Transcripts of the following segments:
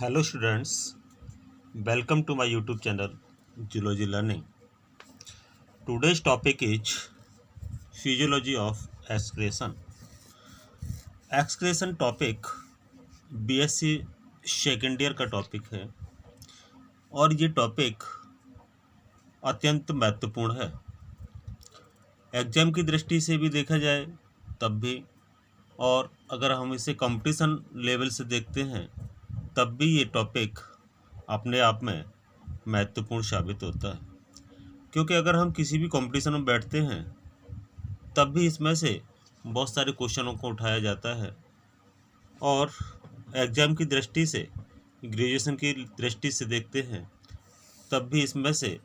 Hello students, welcome to my YouTube channel Zoology Learning. Today's topic is physiology of excretion. Excretion topic BSc second year का topic है और ये topic अत्यंत महत्वपूर्ण है। Exam की दृष्टि से भी देखा जाए तब भी, और अगर हम इसे कंपटीशन लेवल से देखते हैं तब भी ये टॉपिक अपने आप में महत्वपूर्ण साबित होता है, क्योंकि अगर हम किसी भी कंपटीशन में बैठते हैं तब भी इसमें से बहुत सारे क्वेश्चनों को उठाया जाता है। और एग्ज़ाम की दृष्टि से, ग्रेजुएशन की दृष्टि से देखते हैं तब भी इसमें से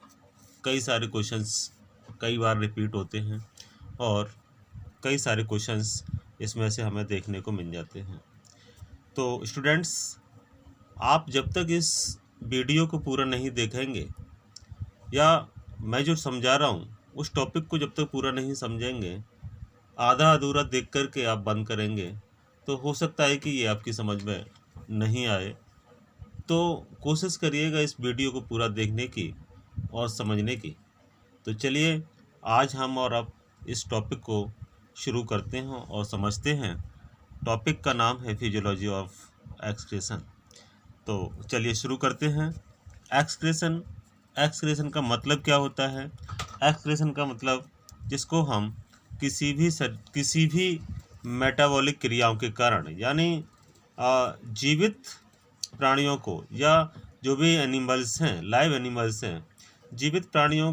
कई सारे क्वेश्चंस कई बार रिपीट होते हैं और कई सारे क्वेश्चंस इसमें से हमें देखने को मिल जाते हैं। तो स्टूडेंट्स, आप जब तक इस वीडियो को पूरा नहीं देखेंगे या मैं जो समझा रहा हूँ उस टॉपिक को जब तक पूरा नहीं समझेंगे, आधा अधूरा देख कर के आप बंद करेंगे, तो हो सकता है कि ये आपकी समझ में नहीं आए। तो कोशिश करिएगा इस वीडियो को पूरा देखने की और समझने की। तो चलिए आज हम और अब इस टॉपिक को शुरू करते हैं और समझते हैं। टॉपिक का नाम है फिजियोलॉजी ऑफ एक्सक्रीशन। तो चलिए शुरू करते हैं। एक्सक्रीशन का मतलब क्या होता है? एक्सक्रीशन का मतलब जिसको हम किसी भी मेटाबॉलिक क्रियाओं के कारण, यानी जीवित प्राणियों को या जो भी एनिमल्स हैं, लाइव एनिमल्स हैं, जीवित प्राणियों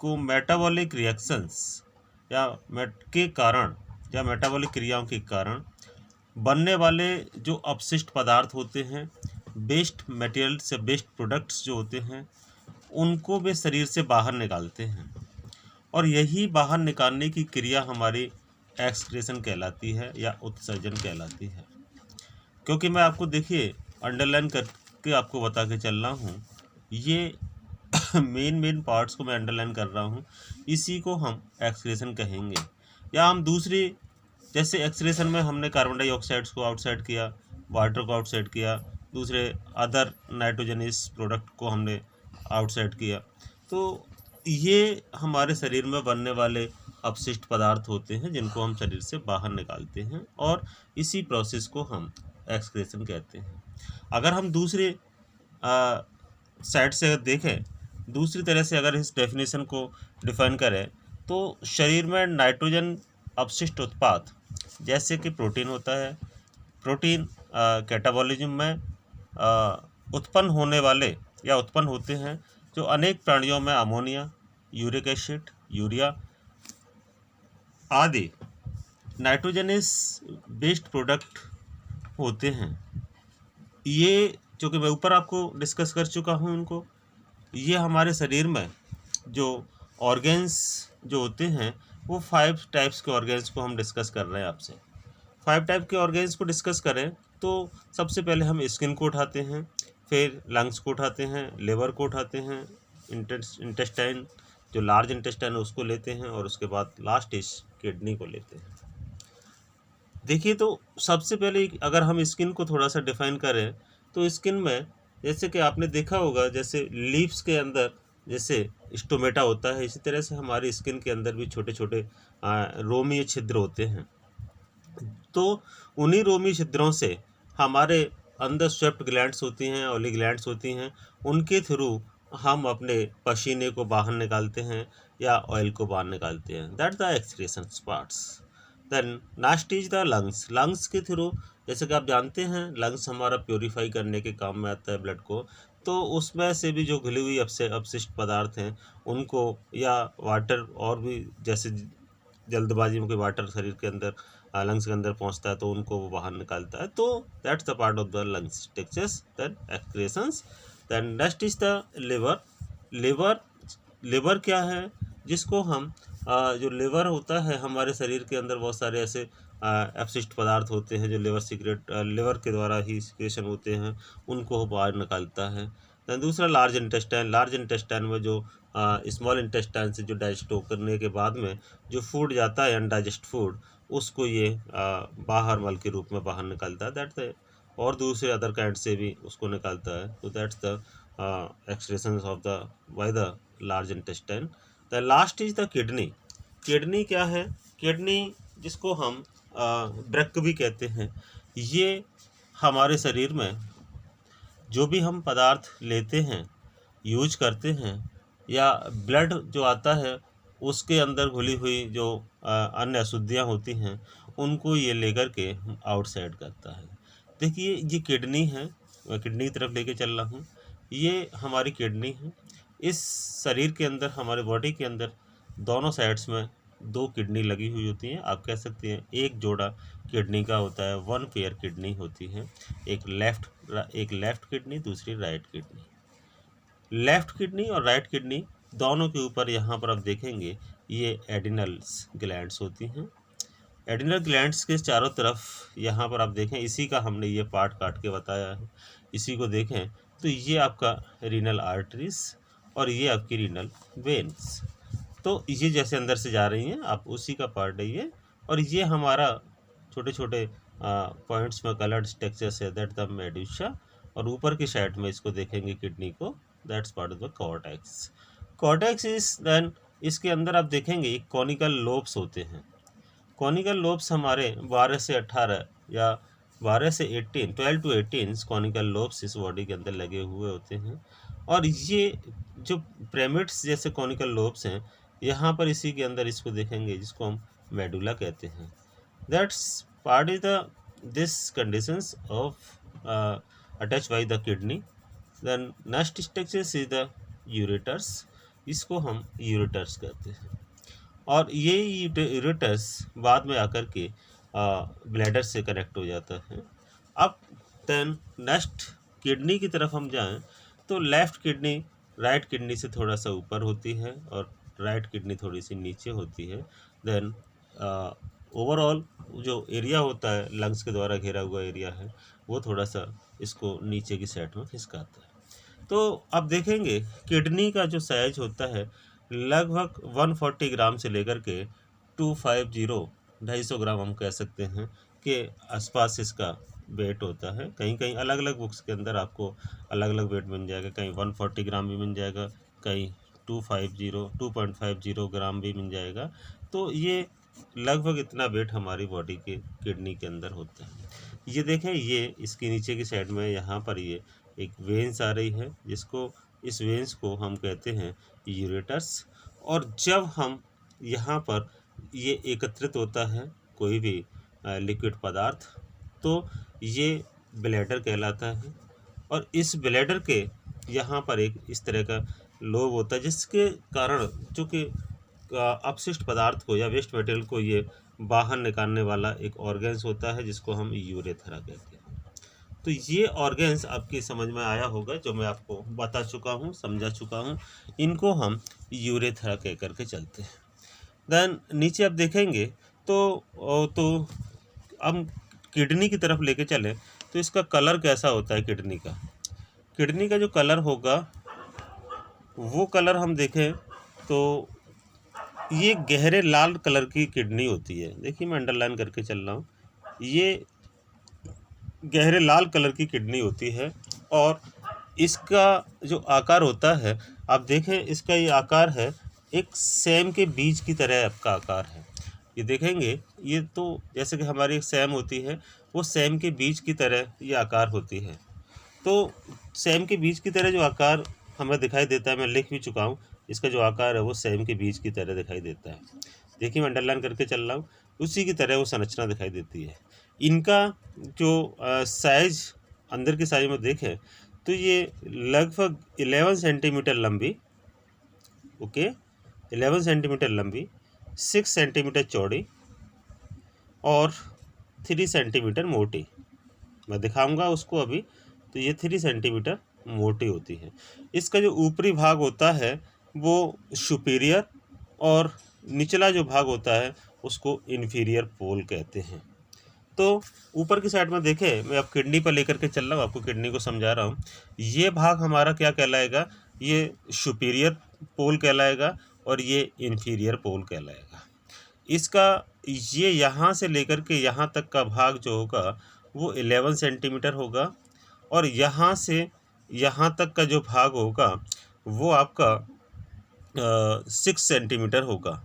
को मेटाबॉलिक रिएक्शंस के कारण या मेटाबॉलिक क्रियाओं के कारण बनने वाले जो अपशिष्ट पदार्थ होते हैं, वेस्ट मटेरियल से वेस्ट प्रोडक्ट्स जो होते हैं, उनको वे शरीर से बाहर निकालते हैं और यही बाहर निकालने की क्रिया हमारी एक्सक्रीशन कहलाती है या उत्सर्जन कहलाती है। क्योंकि मैं आपको देखिए अंडरलाइन करके आपको बता के चल रहा हूँ, ये मेन पार्ट्स को मैं अंडरलाइन कर रहा हूँ, इसी को हम एक्सक्रीशन कहेंगे। या हम दूसरी, जैसे एक्सक्रीशन में हमने कार्बन डाइऑक्साइड्स को आउटसाइड किया, वाटर को आउटसाइड किया, दूसरे अदर नाइट्रोजनस प्रोडक्ट को हमने आउटसाइड किया, तो ये हमारे शरीर में बनने वाले अपशिष्ट पदार्थ होते हैं जिनको हम शरीर से बाहर निकालते हैं और इसी प्रोसेस को हम एक्सक्रीशन कहते हैं। अगर हम दूसरे साइड से देखें, दूसरी तरह से अगर इस डेफिनेशन को डिफाइन करें, तो शरीर में नाइट्रोजन अपशिष्ट उत्पाद जैसे कि प्रोटीन होता है, प्रोटीन कैटाबॉलिज्म में उत्पन्न होने वाले या उत्पन्न होते हैं जो अनेक प्राणियों में अमोनिया, यूरिक एसिड, यूरिया आदि नाइट्रोजनस बेस्ड प्रोडक्ट होते हैं। ये जो कि मैं ऊपर आपको डिस्कस कर चुका हूँ उनको, ये हमारे शरीर में जो ऑर्गेन्स जो होते हैं वो 5 टाइप्स के ऑर्गेन्स को हम डिस्कस कर रहे हैं आपसे। 5 टाइप के ऑर्गेन्स को डिस्कस करें तो सबसे पहले हम स्किन को उठाते हैं, फिर लंग्स को उठाते हैं, लिवर को उठाते हैं, इंटेस्टाइन जो लार्ज इंटेस्टाइन है उसको लेते हैं और उसके बाद लास्ट इज किडनी को लेते हैं। देखिए, तो सबसे पहले अगर हम स्किन को थोड़ा सा डिफाइन करें तो स्किन में जैसे कि आपने देखा होगा, जैसे लीव्स के अंदर जैसे स्टोमेटा होता है, इसी तरह से हमारी स्किन के अंदर भी छोटे छोटे रोमीय छिद्र होते हैं। तो उन्हीं रोमी छिद्रों से हमारे अंदर स्वेप्ट ग्लैंड्स होती हैं, ऑयली ग्लैंड्स होती हैं, उनके थ्रू हम अपने पसीने को बाहर निकालते हैं या ऑयल को बाहर निकालते हैं। That the excretion parts. Then next is the lungs. Lungs के थ्रू, जैसे कि आप जानते हैं, लंग्स हमारा प्योरीफाई करने के काम में आता है ब्लड को, तो उसमें से भी जो घुली हुई अपशिष्ट पदार्थ हैं उनको, या वाटर और भी जैसे जल्दबाजी में कोई वाटर शरीर के अंदर लंग्स के अंदर पहुंचता है तो उनको वो बाहर निकालता है। तो that's the part of the lungs textures, then excretions. Then next is the liver. Liver क्या है? जिसको हम जो लिवर होता है, हमारे शरीर के अंदर बहुत सारे ऐसे अपशिष्ट पदार्थ होते हैं जो लिवर के द्वारा ही सिक्रेशन होते हैं, उनको बाहर निकालता है। दैन दूसरा लार्ज इंटेस्टाइन। लार्ज इंटेस्टाइन में जो स्मॉल इंटेस्टाइन से जो डाइजेस्ट करने के बाद में जो फूड जाता है अनडाइजेस्ट फूड, उसको ये बाहर मल के रूप में बाहर निकालता है। दैट और दूसरे अदर काइंड से भी उसको निकालता है। तो that's the excretion of the by the large intestine. The last is the kidney. Kidney क्या है? किडनी जिसको हम वृक्क भी कहते हैं, ये हमारे शरीर में जो भी हम पदार्थ लेते हैं, यूज करते हैं, या ब्लड जो आता है उसके अंदर घुली हुई जो अन्य अशुद्धियाँ होती हैं, उनको ये लेकर के आउटसाइड करता है। देखिए ये किडनी है, मैं किडनी की तरफ लेके चल रहा हूँ। ये हमारी किडनी है। इस शरीर के अंदर, हमारे बॉडी के अंदर दोनों साइड्स में 2 किडनी लगी हुई होती हैं। आप कह सकते हैं एक जोड़ा किडनी का होता है, 1 पेयर किडनी होती है। एक लेफ्ट किडनी, दूसरी राइट किडनी। लेफ्ट किडनी और राइट किडनी दोनों के ऊपर यहाँ पर आप देखेंगे ये एडिनल्स ग्लैंड्स होती हैं। एडिनल ग्लैंड्स के चारों तरफ यहाँ पर आप देखें, इसी का हमने ये पार्ट काट के बताया है। इसी को देखें तो ये आपका रीनल आर्टरीज और ये आपकी रीनल वेन्स। तो ये जैसे अंदर से जा रही हैं, आप उसी का पार्ट है ये। और ये हमारा छोटे छोटे पॉइंट्स में कलर्ड स्ट्रक्चर है, दैट द मेडुसा। और ऊपर की साइड में इसको देखेंगे किडनी को, that's part of the cortex. Cortex is then, इसके अंदर आप देखेंगे कॉनिकल लोब्स होते हैं। कॉनिकल लोब्स हमारे 12 से 18 या 12 से 18, 12 to 18 कॉनिकल लोब्स इस बॉडी के अंदर लगे हुए होते हैं। और ये जो पिरामिड्स जैसे कॉनिकल लोब्स हैं, यहाँ पर इसी के अंदर इसको देखेंगे, जिसको हम मेडुला कहते हैं। That's part is the this conditions of attach by the kidney. Then next structure is the ureters. इसको हम यूरेटर्स कहते हैं। और ये यूरेटर्स बाद में आकर के ब्लैडर से कनेक्ट हो जाता है। अब देन नेक्स्ट किडनी की तरफ हम जाएं तो लेफ्ट किडनी राइट किडनी से थोड़ा सा ऊपर होती है और राइट किडनी थोड़ी सी नीचे होती है। देन ओवरऑल जो एरिया होता है, लंग्स के द्वारा घेरा हुआ एरिया है, वो थोड़ा सा इसको नीचे की साइड में खिसकाता है। तो अब देखेंगे किडनी का जो साइज होता है लगभग 140 ग्राम से लेकर के 250 ग्राम हम कह सकते हैं के आसपास इसका वेट होता है। कहीं कहीं अलग अलग बुक्स के अंदर आपको अलग अलग वेट मिल जाएगा, कहीं 140 ग्राम भी मिल जाएगा, कहीं 250 ग्राम भी मिल जाएगा। तो ये लगभग इतना वेट हमारी बॉडी के किडनी के अंदर होता है। ये देखें, ये इसके नीचे की साइड में यहाँ पर ये एक वेंस आ रही है, जिसको इस वेंस को हम कहते हैं यूरेटर्स। और जब हम यहाँ पर ये एकत्रित होता है कोई भी लिक्विड पदार्थ, तो ये ब्लैडर कहलाता है। और इस ब्लैडर के यहाँ पर एक इस तरह का लोब होता है, जिसके कारण चूँकि अपशिष्ट पदार्थ को या वेस्ट मटेरियल को ये बाहर निकालने वाला एक ऑर्गेन्स होता है, जिसको हम यूरेथ्रा कहते हैं। तो ये ऑर्गेन्स आपकी समझ में आया होगा, जो मैं आपको बता चुका हूँ, समझा चुका हूँ। इनको हम यूरेथ्रा कह करके चलते हैं। देन नीचे आप देखेंगे तो हम किडनी की तरफ लेके चलें तो इसका कलर कैसा होता है किडनी का। किडनी का जो कलर होगा वो कलर हम देखें तो ये गहरे लाल कलर की किडनी होती है। देखिए मैं अंडरलाइन करके चल रहा हूँ, ये गहरे लाल कलर की किडनी होती है। और इसका जो आकार होता है, आप देखें इसका ये आकार है एक सेम के बीज की तरह आपका आकार है। ये देखेंगे, ये तो जैसे कि हमारी एक सेम होती है, वो सेम के बीज की तरह ये आकार होती है। तो सेम के बीज की तरह जो आकार हमें दिखाई देता है, मैं लिख भी चुका हूँ, इसका जो आकार है वो सेम के बीज की तरह दिखाई देता है। देखिए मैं अंडरलाइन करके चल रहा हूँ, उसी की तरह वो संरचना दिखाई देती है। इनका जो साइज अंदर की साइज में देखें तो ये लगभग 11 सेंटीमीटर लंबी, ओके, 11 सेंटीमीटर लंबी, 6 सेंटीमीटर चौड़ी और 3 सेंटीमीटर मोटी। मैं दिखाऊंगा उसको अभी। तो ये 3 सेंटीमीटर मोटी होती है। इसका जो ऊपरी भाग होता है वो सुपीरियर और निचला जो भाग होता है उसको इन्फीरियर पोल कहते हैं। तो ऊपर की साइड में देखें, मैं अब किडनी पर लेकर के चल रहा हूँ, आपको किडनी को समझा रहा हूँ। ये भाग हमारा क्या कहलाएगा, ये सुपीरियर पोल कहलाएगा और ये इन्फीरियर पोल कहलाएगा। इसका ये यहाँ से लेकर के यहाँ तक का भाग जो होगा वो 11 सेंटीमीटर होगा, और यहाँ से यहाँ तक का जो भाग होगा वो आपका 6 सेंटीमीटर होगा।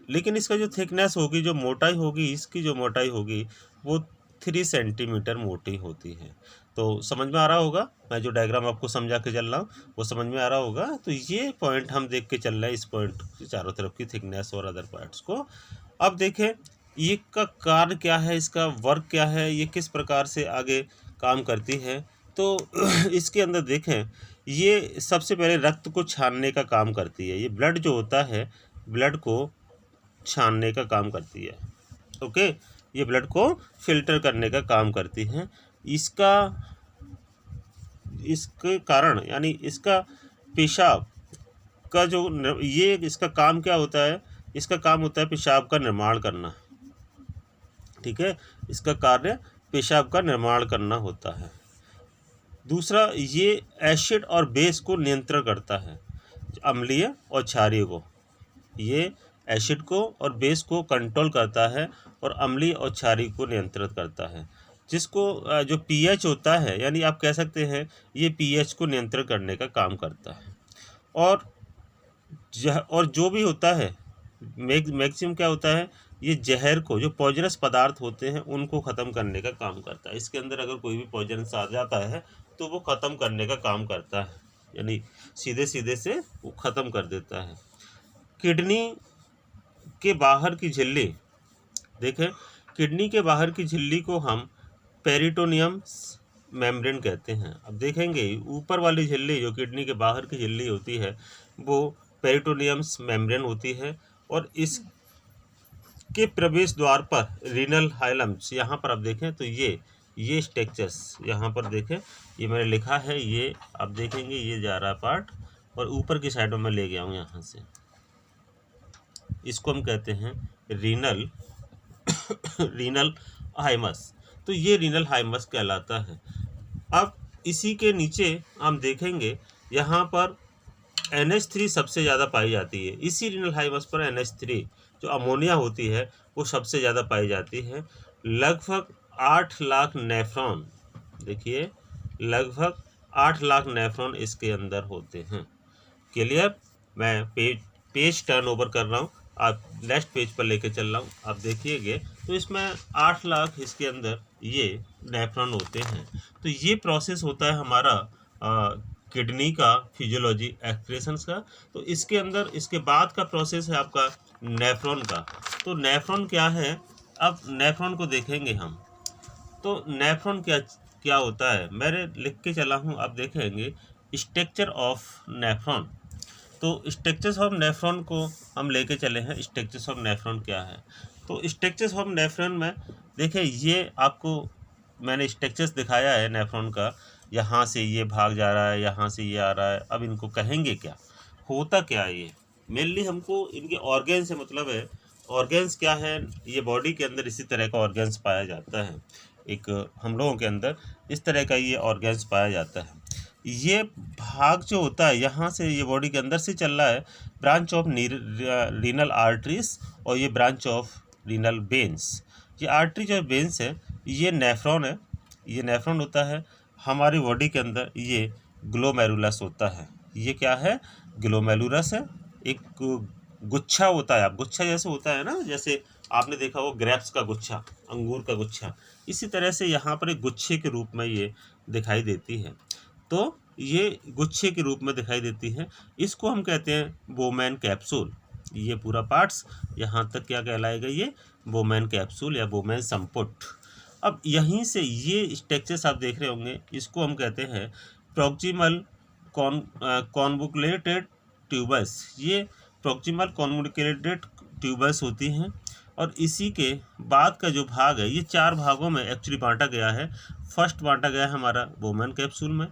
लेकिन इसका जो थिकनेस होगी, जो मोटाई होगी, इसकी जो मोटाई होगी वो 3 सेंटीमीटर मोटी होती है। तो समझ में आ रहा होगा, मैं जो डायग्राम आपको समझा के चल रहा हूँ वो समझ में आ रहा होगा। तो ये पॉइंट हम देख के चल रहे हैं, इस पॉइंट के चारों तरफ की थिकनेस और अदर पार्ट्स को। अब देखें ये का कार्य क्या है, इसका वर्क क्या है, ये किस प्रकार से आगे काम करती है। तो इसके अंदर देखें, ये सबसे पहले रक्त को छानने का काम करती है। ये ब्लड जो होता है, ब्लड को छानने का काम करती है। ओके, ये ब्लड को फिल्टर करने का काम करती है। इसके कारण यानी इसका पेशाब का जो ये इसका काम क्या होता है, इसका काम होता है पेशाब का निर्माण करना। ठीक है, इसका कार्य पेशाब का निर्माण करना होता है। दूसरा, ये एसिड और बेस को नियंत्रण करता है, अम्लीय और क्षारीय को। ये एसिड को और बेस को कंट्रोल करता है और अम्लीय और क्षारीय को नियंत्रित करता है। जिसको जो पीएच होता है, यानी आप कह सकते हैं ये पीएच को नियंत्रण करने का काम करता है। और जो भी होता है मैक्सिमम क्या होता है, ये जहर को, जो पॉइजनस पदार्थ होते हैं उनको ख़त्म करने का काम करता है। इसके अंदर अगर कोई भी पॉइजनस आ जाता है तो वो ख़त्म करने का काम करता है, यानी सीधे सीधे से वो ख़त्म कर देता है। किडनी के बाहर की झिल्ली, देखें किडनी के बाहर की झिल्ली को हम पेरिटोनियम मेम्ब्रेन कहते हैं। अब देखेंगे ऊपर वाली झिल्ली, जो किडनी के बाहर की झिल्ली होती है, वो पेरिटोनियम मेम्ब्रेन होती है, और इसके प्रवेश द्वार पर रीनल हाइलम्स, यहाँ पर आप देखें तो ये स्ट्रक्चर्स यहाँ पर देखें, ये मैंने लिखा है, ये आप देखेंगे ये जा रहा है पार्ट, और ऊपर की साइड में मैं ले गया हूँ यहाँ से। इसको हम कहते हैं रीनल हाइमस। तो ये रीनल हाइमस कहलाता है। अब इसी के नीचे हम देखेंगे यहाँ पर NH3 सबसे ज़्यादा पाई जाती है। इसी रीनल हाइमस पर NH3 जो अमोनिया होती है वो सबसे ज़्यादा पाई जाती है। लगभग 8 लाख नेफ्रॉन, देखिए लगभग 8 लाख नेफ्रॉन इसके अंदर होते हैं। क्लियर, मैं पेज टर्न ओवर कर रहा हूँ, आप नेक्स्ट पेज पर लेके चल रहा हूँ। आप देखिएगे तो इसमें 8 लाख इसके अंदर ये नेफ्रॉन होते हैं। तो ये प्रोसेस होता है हमारा किडनी का फिजियोलॉजी एक्सक्रीशंस का। तो इसके अंदर इसके बाद का प्रोसेस है आपका नेफ्रॉन का। तो नेफ्रॉन क्या है, अब नेफ्रॉन को देखेंगे हम। तो नेफ्रॉन क्या होता है, मैंने लिख के चला हूँ, आप देखेंगे स्ट्रक्चर ऑफ नेफ्रॉन। तो स्ट्रक्चर्स ऑफ नेफ्रॉन को हम लेके चले हैं। स्ट्रक्चर्स ऑफ नेफ्रॉन क्या है, तो स्ट्रक्चर्स ऑफ नेफ्रॉन में देखें, ये आपको मैंने स्ट्रक्चर्स दिखाया है नेफ्रॉन का। यहाँ से ये भाग जा रहा है, यहाँ से ये आ रहा है। अब इनको कहेंगे क्या, होता क्या है, ये मेनली हमको इनके ऑर्गेन से मतलब है। ऑर्गेन्स क्या है, ये बॉडी के अंदर इसी तरह का ऑर्गेन्स पाया जाता है। एक हम लोगों के अंदर इस तरह का ये ऑर्गेन्स पाया जाता है। ये भाग जो होता है यहाँ से, ये बॉडी के अंदर से चल रहा है, ब्रांच ऑफ रीनल आर्टरीज और ये ब्रांच ऑफ रीनल वेन्स। ये आर्टरीज और वेन्स है, ये नेफ्रॉन है, ये नेफ्रॉन होता है। हमारी बॉडी के अंदर ये ग्लोमेरुलस होता है। ये क्या है, ग्लोमेरुलस है, एक गुच्छा होता है। आप गुच्छा जैसे होता है ना, जैसे आपने देखा वो ग्रेप्स का गुच्छा, अंगूर का गुच्छा, इसी तरह से यहाँ पर एक गुच्छे के रूप में ये दिखाई देती है। तो ये गुच्छे के रूप में दिखाई देती है। इसको हम कहते हैं बोमैन कैप्सूल। ये पूरा पार्ट्स यहाँ तक क्या कहलाएगा, ये बोमैन कैप्सूल या बोमैन संपुट। अब यहीं से ये स्ट्रक्चर्स आप देख रहे होंगे, इसको हम कहते हैं प्रॉक्सिमल कॉन्वोल्यूटेड ट्यूबस। ये प्रॉक्सिमल कॉन्वोल्यूटेड ट्यूबस होती हैं, और इसी के बाद का जो भाग है, ये 4 भागों में एक्चुअली बांटा गया है। फर्स्ट बांटा गया है हमारा बोमैन कैप्सूल में,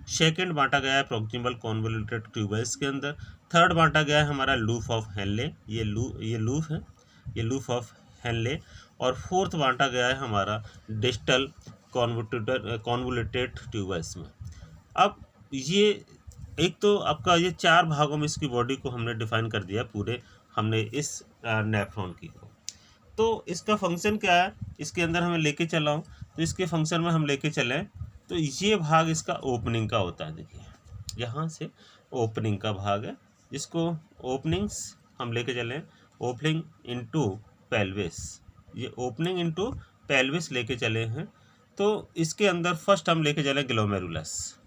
सेकंड बांटा गया है प्रॉक्सिमल कॉन्वोल्यूटेड ट्यूबस के अंदर, थर्ड बांटा गया है हमारा लूप ऑफ हेनले, ये लूप है, ये लूप ऑफ हेनले, और फोर्थ बांटा गया है हमारा डिस्टल कॉन्वोल्यूटेड ट्यूबस में। अब ये एक तो आपका ये 4 भागों में इसकी बॉडी को हमने डिफाइन कर दिया पूरे, हमने इस नेफ्रॉन की को। तो इसका फंक्शन क्या है, इसके अंदर हमें लेके चला हूँ, तो इसके फंक्शन में हम लेके चलें तो ये भाग इसका ओपनिंग का होता है। देखिए यहाँ से ओपनिंग का भाग है, जिसको ओपनिंग्स हम लेके चलें, ओपनिंग इनटू पेल्विस, ये ओपनिंग इनटू पेल्विस लेके चले हैं। तो इसके अंदर फर्स्ट हम लेके चलें ग्लोमेरुलस।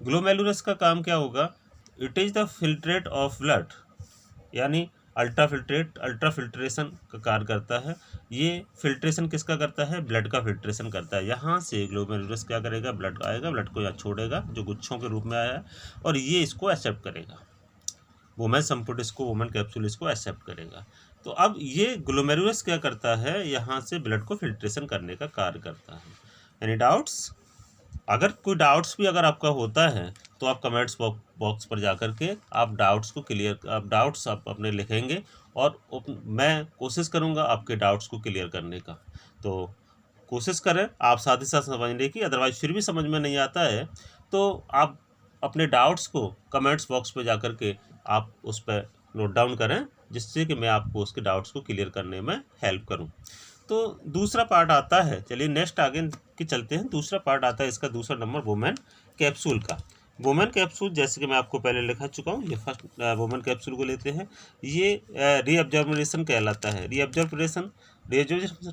ग्लोमेरुलस का काम क्या होगा, it is the filtrate of blood, यानी अल्ट्राफिल्ट्रेशन का कार्य करता है। ये फिल्ट्रेशन किसका करता है, ब्लड का फिल्ट्रेशन करता है। यहाँ से ग्लोमेरुलस क्या करेगा, ब्लड आएगा, ब्लड को यहाँ छोड़ेगा जो गुच्छों के रूप में आया है, और ये इसको एक्सेप्ट करेगा, वुमेन संपुट इसको, वुमेन कैप्सूल इसको एक्सेप्ट करेगा। तो अब ये ग्लोमेरुलस क्या करता है, यहाँ से ब्लड को फिल्ट्रेशन करने का कार्य करता है। Any doubts? अगर कोई डाउट्स भी अगर आपका होता है तो आप कमेंट्स बॉक्स पर जाकर के आप डाउट्स आप अपने लिखेंगे, और मैं कोशिश करूंगा आपके डाउट्स को क्लियर करने का। तो कोशिश करें आप साथ ही साथ समझने की, अदरवाइज फिर भी समझ में नहीं आता है तो आप अपने डाउट्स को कमेंट्स बॉक्स पर जाकर के आप उस पर नोट डाउन करें, जिससे कि मैं आपको उसके डाउट्स को क्लियर करने में हेल्प करूं। तो दूसरा पार्ट आता है, चलिए नेक्स्ट आगे के चलते हैं। दूसरा पार्ट आता है इसका दूसरा नंबर वुमेन कैप्सूल का। वुमेन कैप्सूल जैसे कि मैं आपको पहले लिखा चुका हूँ, ये फर्स्ट वुमेन कैप्सूल को लेते हैं। ये रीअब्जॉर्बेशन कहलाता है। रीअब्जॉर्बेशन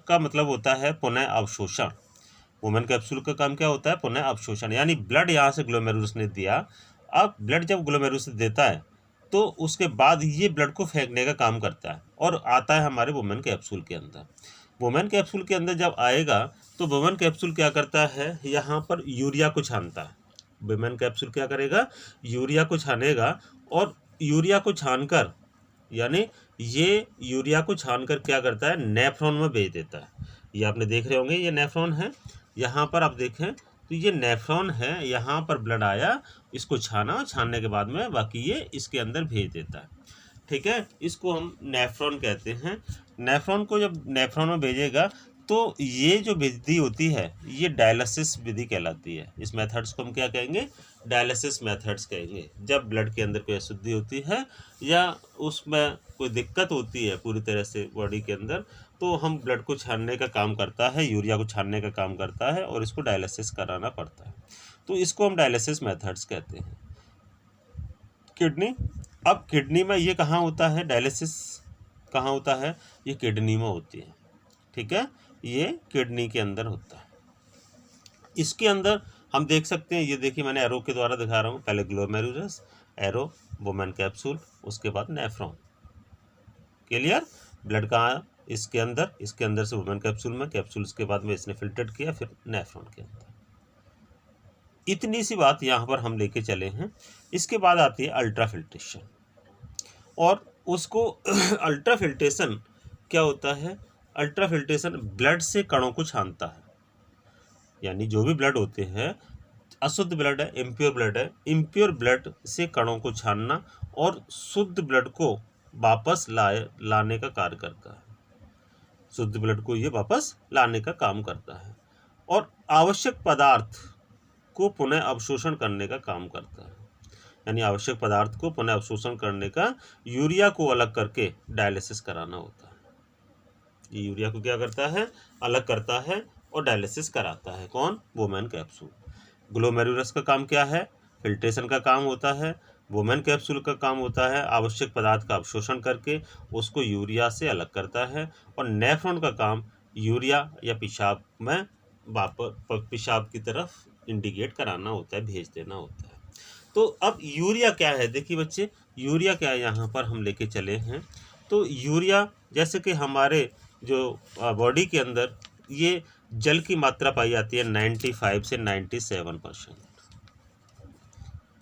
का मतलब होता है पुनः अवशोषण। वुमेन कैप्सूल का काम क्या होता है, पुनः अवशोषण, यानी ब्लड यहाँ से ग्लोमेरुलस ने दिया, अब ब्लड जब ग्लोमेरुलस देता है तो उसके बाद ये ब्लड को फेंकने का काम करता है और आता है हमारे वुमेन कैप्सूल के अंदर। वुमेन कैप्सूल के अंदर जब आएगा तो वुमेन कैप्सूल क्या करता है, यहाँ पर यूरिया को छानता है। वुमेन कैप्सूल क्या करेगा, यूरिया को छानेगा, और यूरिया को छानकर, यानी ये यूरिया को छानकर क्या करता है, नेफ्रॉन में भेज देता है। ये आपने देख रहे होंगे, ये नेफ्रॉन है, यहाँ पर आप देखें तो ये नेफ्रॉन है, यहाँ पर ब्लड आया, इसको छाना, छानने के बाद में बाकी ये इसके अंदर भेज देता है। ठीक है, इसको हम नेफ्रॉन कहते हैं। नेफ्रॉन को जब नेफ्रॉन में भेजेगा तो ये जो विधि होती है ये डायलिसिस विधि कहलाती है। इस मेथड्स को हम क्या कहेंगे, डायलिसिस मेथड्स कहेंगे। जब ब्लड के अंदर कोई अशुद्धि होती है या उसमें कोई दिक्कत होती है पूरी तरह से बॉडी के अंदर, तो हम ब्लड को छानने का काम करता है, यूरिया को छानने का काम करता है और इसको डायलिसिस कराना पड़ता है। तो इसको हम डायलिसिस मेथड्स कहते हैं। किडनी, अब किडनी में ये कहाँ होता है, डायलिसिस कहाँ होता है, ये किडनी में होती है। ठीक है, ये किडनी के अंदर होता है। इसके अंदर हम देख सकते हैं, ये देखिए मैंने एरो के द्वारा दिखा रहा हूँ, पहले ग्लोमेरुलस, एरो, वुमेन कैप्सूल, उसके बाद नेफ्रॉन। क्लियर? ब्लड कहाँ, इसके अंदर से वुमेन कैप्सूल में, कैप्सूल के बाद में इसने फिल्टर्ड किया, फिर नेफ्रॉन के अंदर। इतनी सी बात यहाँ पर हम लेके चले हैं। इसके बाद आती है अल्ट्राफिल्ट्रेशन, और उसको अल्ट्राफिल्ट्रेशन क्या होता है, अल्ट्राफिल्ट्रेशन ब्लड से कणों को छानता है। यानी जो भी ब्लड होते हैं, अशुद्ध ब्लड है, इम्प्योर ब्लड है, इम्प्योर ब्लड से कणों को छानना और शुद्ध ब्लड को वापस लाने का कार्य करता है। शुद्ध ब्लड को ये वापस लाने का काम करता है, और आवश्यक पदार्थ को पुनः अवशोषण करने का काम करता है। यानी आवश्यक पदार्थ को पुनः अवशोषण करने का, यूरिया को अलग करके डायलिसिस कराना होता है। ये यूरिया को क्या करता है, अलग करता है और डायलिसिस कराता है। कौन, वुमेन कैप्सूल। ग्लोमेरुलस का काम क्या है, फिल्ट्रेशन का काम होता है। वुमेन कैप्सूल का काम होता है आवश्यक पदार्थ का अवशोषण करके उसको यूरिया से अलग करता है, और नेफ्रॉन का काम यूरिया या पेशाब में वापस पेशाब की तरफ इंडिकेट कराना होता है, भेज देना होता है। तो अब यूरिया क्या है, देखिए बच्चे, यूरिया क्या है, यहाँ पर हम लेके चले हैं। तो यूरिया जैसे कि हमारे जो बॉडी के अंदर ये जल की मात्रा पाई जाती है 95 से 97%।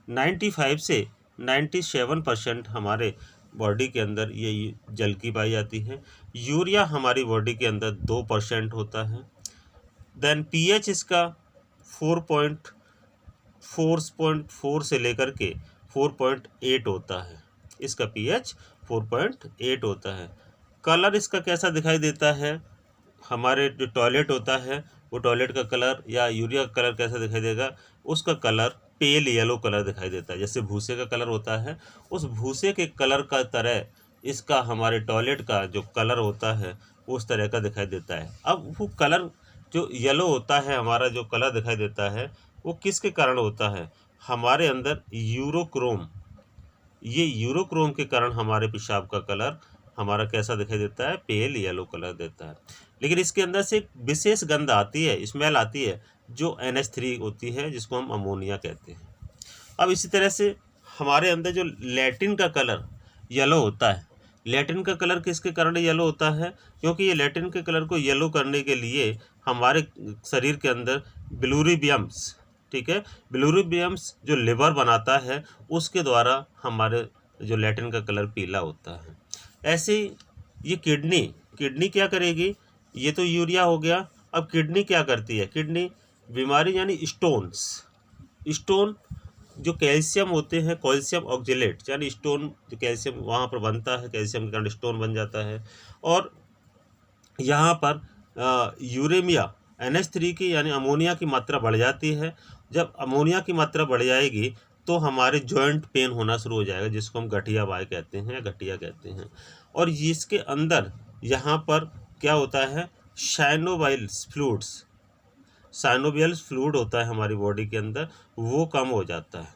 95 से 97% हमारे बॉडी के अंदर ये जल की पाई जाती है। यूरिया हमारी बॉडी के अंदर 2% होता है। देन पीएच इसका 4.4 से लेकर के 4.8 होता है। इसका पीएच 4.8 होता है। कलर इसका कैसा दिखाई देता है, हमारे जो टॉयलेट होता है वो टॉयलेट का कलर या यूरिया का कलर कैसा दिखाई देगा, उसका कलर पेल येलो कलर दिखाई देता है। जैसे भूसे का कलर होता है, उस भूसे के कलर का तरह इसका हमारे टॉयलेट का जो कलर होता है उस तरह का दिखाई देता है। अब वो कलर जो येलो होता है, हमारा जो कलर दिखाई देता है वो किसके कारण होता है? हमारे अंदर यूरोक्रोम, ये यूरोक्रोम के कारण हमारे पेशाब का कलर हमारा कैसा दिखाई देता है? पेल येलो कलर देता है। लेकिन इसके अंदर से एक विशेष गंध आती है, स्मेल आती है, जो NH3 होती है, जिसको हम अमोनिया कहते हैं। अब इसी तरह से हमारे अंदर जो लैटिन का कलर येलो होता है, लैटिन का कलर किसके कारण येलो होता है? क्योंकि ये लैटिन के कलर को येलो करने के लिए हमारे शरीर के अंदर बिलूरीबियम्स, ठीक है, बिलूरीबियम्स जो लिवर बनाता है उसके द्वारा हमारे जो लैटिन का कलर पीला होता है। ऐसे ही ये किडनी क्या करेगी? ये तो यूरिया हो गया। अब किडनी क्या करती है? किडनी बीमारी यानी स्टोन जो कैल्शियम होते हैं, कैल्शियम ऑक्जेलेट यानी स्टोन, जो कैल्शियम वहाँ पर बनता है, कैल्शियम के कारण स्टोन बन जाता है। और यहाँ पर यूरेमिया NH3 की यानी अमोनिया की मात्रा बढ़ जाती है। जब अमोनिया की मात्रा बढ़ जाएगी तो हमारे जॉइंट पेन होना शुरू हो जाएगा, जिसको हम गठिया वाय कहते हैं या गठिया कहते हैं। और इसके अंदर यहाँ पर क्या होता है? साइनोवियल्स फ्लूइड होता है हमारी बॉडी के अंदर, वो कम हो जाता है,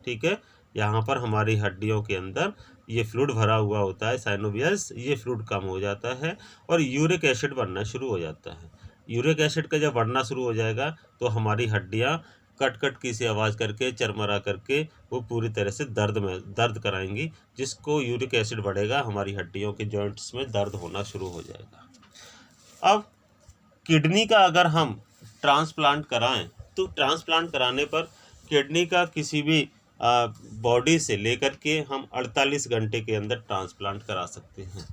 ठीक है। यहाँ पर हमारी हड्डियों के अंदर ये फ्लूइड भरा हुआ होता है, साइनोवियल्स, ये फ्लूइड कम हो जाता है और यूरिक एसिड बनना शुरू हो जाता है। यूरिक एसिड का जब बढ़ना शुरू हो जाएगा तो हमारी हड्डियाँ कट कट की सी आवाज़ करके, चरमरा करके वो पूरी तरह से दर्द कराएंगी, जिसको यूरिक एसिड बढ़ेगा, हमारी हड्डियों के जॉइंट्स में दर्द होना शुरू हो जाएगा। अब किडनी का अगर हम ट्रांसप्लांट कराएं तो ट्रांसप्लांट कराने पर किडनी का किसी भी बॉडी से लेकर के हम 48 घंटे के अंदर ट्रांसप्लांट करा सकते हैं।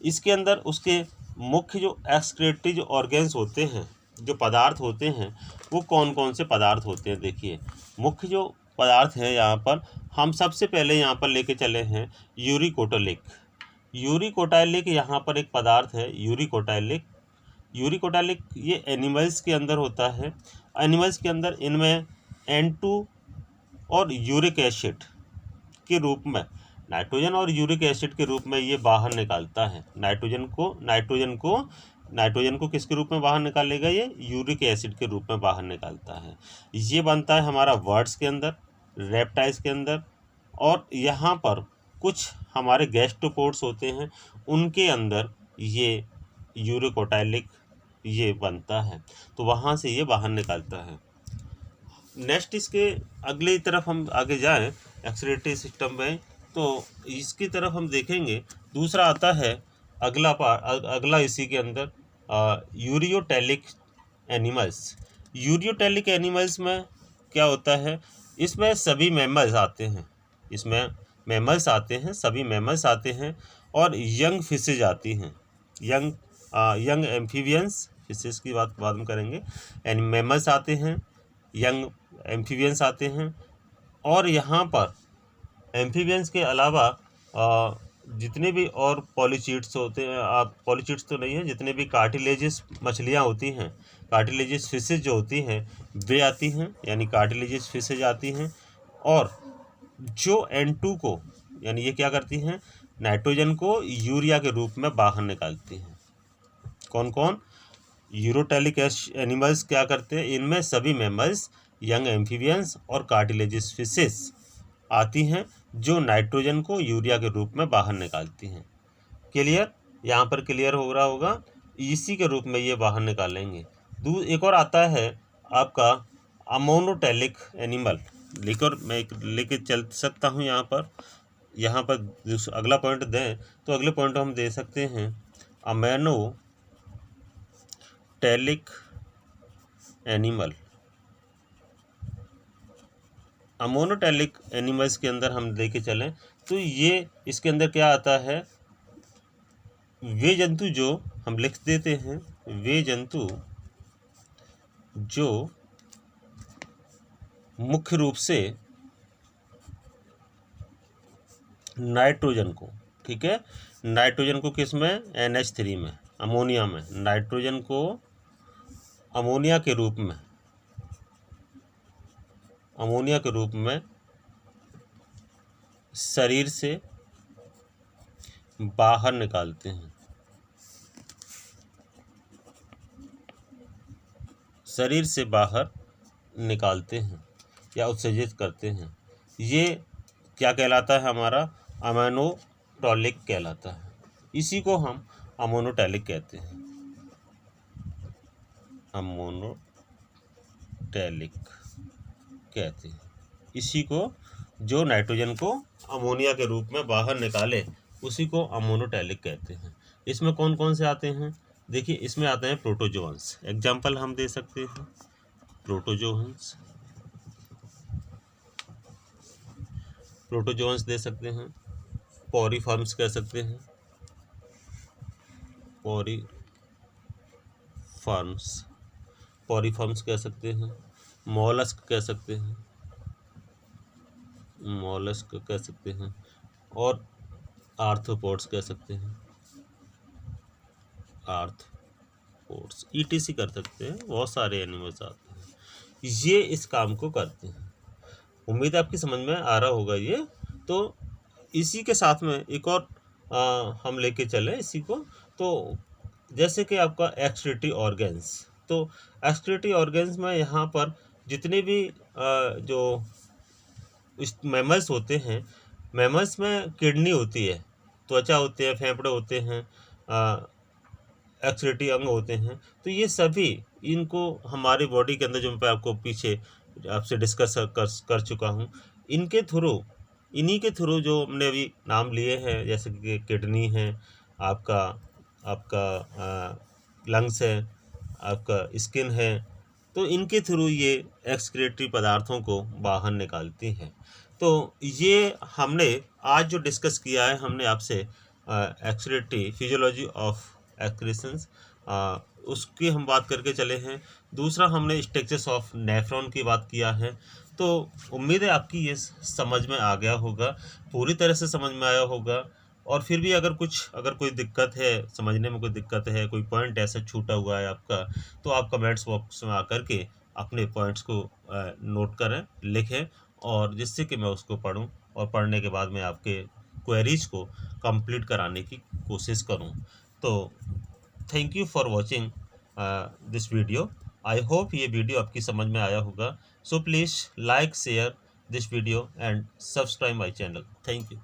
इसके अंदर उसके मुख्य जो एक्सक्रीटरी जो ऑर्गेन्स होते हैं, जो पदार्थ होते हैं, वो कौन कौन से पदार्थ होते हैं? देखिए, मुख्य जो पदार्थ हैं यहाँ पर हम सबसे पहले यहाँ पर लेके चले हैं यूरिकोटाइलिक। यूरिकोटाइलिक यहाँ पर एक पदार्थ है, यूरिकोटाइलिक ये एनिमल्स के अंदर होता है। एनिमल्स के अंदर इनमें N2 और यूरिक एसिड के रूप में, नाइट्रोजन और यूरिक एसिड के रूप में ये बाहर निकालता है। नाइट्रोजन को किसके रूप में बाहर निकालेगा? ये यूरिक एसिड के रूप में बाहर निकालता है। ये बनता है हमारा बर्ड्स के अंदर, रेप्टाइल्स के अंदर, और यहाँ पर कुछ हमारे गैस्ट्रोपोड्स होते हैं, उनके अंदर ये यूरिकोटाइलिक ये बनता है, तो वहाँ से ये बाहर निकालता है। नेक्स्ट इसके अगली तरफ हम आगे जाएं एक्सक्रीटरी सिस्टम में, तो इसकी तरफ हम देखेंगे। दूसरा आता है अगला इसी के अंदर यूरियोटैलिक एनिमल्स। यूरियोटैलिक एनिमल्स में क्या होता है? इसमें सभी मैमल्स आते हैं, सभी मैमल्स आते हैं और यंग फिशेज आती हैं, यंग एम्फीबियंस, फिशेस की बात बाद में करेंगे। यानी मैमल्स आते हैं, यंग एम्फीबियंस आते हैं, और यहाँ पर एम्फीबियंस के अलावा जितने भी और पॉलीचीट्स होते हैं, पॉलीचीट्स तो नहीं है, जितने भी कार्टिलेजिस मछलियाँ होती हैं, कार्टिलेजिस फिशेज जो होती हैं वे आती हैं, यानी कार्टिलेजिस फिशेज आती हैं। और जो N2 को, यानी ये क्या करती हैं? नाइट्रोजन को यूरिया के रूप में बाहर निकालती हैं। कौन कौन? यूरोटैलिक एनिमल्स क्या करते हैं? इनमें सभी मैमल्स, यंग एम्फीबियंस और कार्टिलेजिस फिशेस आती हैं, जो नाइट्रोजन को यूरिया के रूप में बाहर निकालती हैं। क्लियर? यहाँ पर क्लियर हो रहा होगा, इसी के रूप में ये बाहर निकालेंगे। एक और आता है आपका अमोनोटैलिक एनिमल, लेके चल सकता हूँ। यहाँ पर अगला पॉइंट दें तो अगले पॉइंट हम दे सकते हैं अमोनोटैलिक एनिमल। अमोनोटैलिक एनिमल्स के अंदर हम लेके चलें तो ये इसके अंदर क्या आता है? वे जंतु जो हम लिख देते हैं, वे जंतु जो मुख्य रूप से नाइट्रोजन को, ठीक है, नाइट्रोजन को किस में? NH3 में, अमोनिया में, नाइट्रोजन को अमोनिया के रूप में शरीर से बाहर निकालते हैं। शरीर से बाहर निकालते हैं या उत्सर्जित करते हैं। ये क्या कहलाता है? हमारा अमोनोटॉलिक कहलाता है। इसी को हम अमोनोटैलिक कहते हैं। अमोनोटैलिक कहते हैं इसी को, जो नाइट्रोजन को अमोनिया के रूप में बाहर निकाले उसी को अमोनोटैलिक कहते हैं। इसमें कौन कौन से आते हैं? देखिए, इसमें आते हैं प्रोटोजोअन्स। एग्जाम्पल हम दे सकते हैं प्रोटोजोअन्स दे सकते हैं, पॉरीफॉर्म्स कह सकते हैं, पॉरीफॉर्म्स कह सकते हैं, मॉलस्क कह सकते हैं, और आर्थ्रोपोड्स कह सकते हैं, आर्थ्रोपोड्स ETC कर सकते हैं। बहुत सारे एनिमल्स आते हैं, ये इस काम को करते हैं। उम्मीद है आपकी समझ में आ रहा होगा ये। तो इसी के साथ में एक और हम लेके चले इसी को। तो जैसे कि आपका एक्सक्रीटरी ऑर्गन्स, तो एक्सक्रीटरी ऑर्गन्स में यहाँ पर जितने भी जो मैमल्स होते हैं, मैमल्स में किडनी होती है, त्वचा होती है, फेफड़े होते हैं, एक्सक्रीटरी अंग होते हैं। तो ये सभी, इनको हमारी बॉडी के अंदर, जो मैं आपको पीछे आपसे डिस्कस कर चुका हूँ, इन्हीं के थ्रू जो हमने अभी नाम लिए हैं, जैसे कि किडनी है, आपका लंग्स है, आपका स्किन है, तो इनके थ्रू ये एक्सक्रीटरी पदार्थों को बाहर निकालती हैं। तो ये हमने आज जो डिस्कस किया है, हमने आपसे एक्सक्रीटरी फिजियोलॉजी ऑफ एक्सक्रीशंस, उसकी हम बात करके चले हैं। दूसरा, हमने स्ट्रक्चर्स ऑफ नेफ्रॉन की बात किया है। तो उम्मीद है आपकी ये समझ में आ गया होगा, पूरी तरह से समझ में आया होगा। और फिर भी अगर कोई दिक्कत है, समझने में कोई दिक्कत है, कोई पॉइंट ऐसा छूटा हुआ है आपका, तो आप कमेंट्स बॉक्स में आकर के अपने पॉइंट्स को नोट करें, लिखें, और जिससे कि मैं उसको पढूं, और पढ़ने के बाद मैं आपके क्वेरीज को कंप्लीट कराने की कोशिश करूं। तो thank you for watching this video. I hope ये वीडियो आपकी समझ में आया होगा। So please like, share this video and subscribe my channel. Thank you.